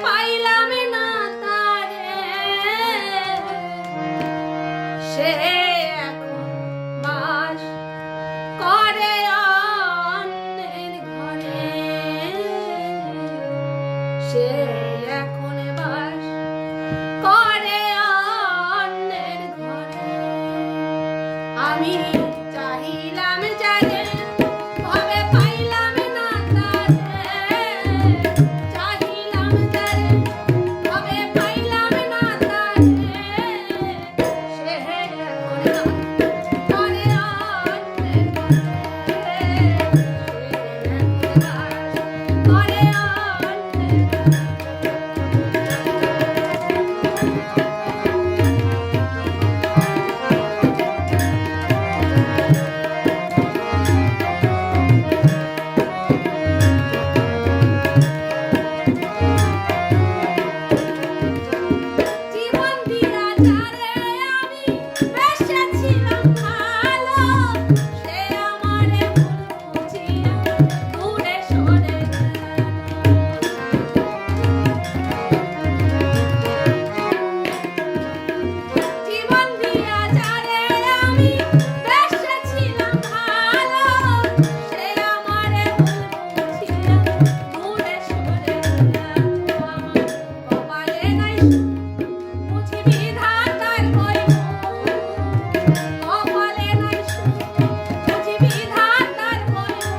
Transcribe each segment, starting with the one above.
পাইলাম না তারে, সে এখন বাস করে অন্যের ঘরে, সে এখন বাস করে অন্যের ঘরে। আমি চাহিলাম যারে ভাবে পাইলাম না তারে, চাহিলাম যারে ভাবে পাইলাম না তারে, সে এখন বাস করে অন্যের ঘরে, সে এখন বাস করে অন্যের ঘরে। জীবন দিয়া যারে আমি বেসেছিলাম ভালো, সে আমারে ভুল বুঝিয়া দূরে সরে গেল। জীবন দিয়া যারে আমি বেসেছিলাম ভালো, সে আমারে ভুল বুঝিয়া দূরে সরে গেল। আমার কপালে নাই বুঝি বিধাতার কইব, কপালে নাই বুঝি বিধাতার কইব,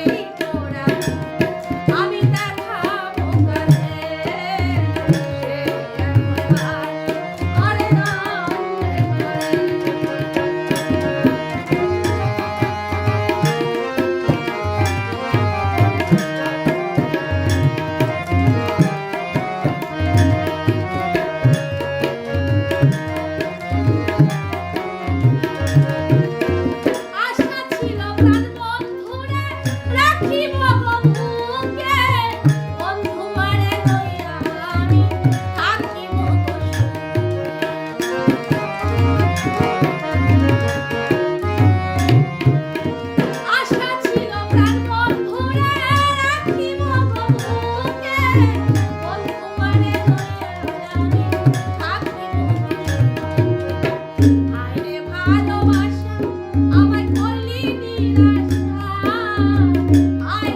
এই তোরা আমি দেখাবো কারে, সে এখন বাস করে অন্যের আশা ছিল প্রাণ বন্ধুরে রাখিব বুকে, বন্ধু মারে লইয়া আমি থাকিব আশা ছিল প্রাণ বন্ধুরে রাখিব বুকে, বন্ধু মারে লইয়া আমি থাকিব। আইরে ভালোবাসা আমায় করলি নিরাশা, আয়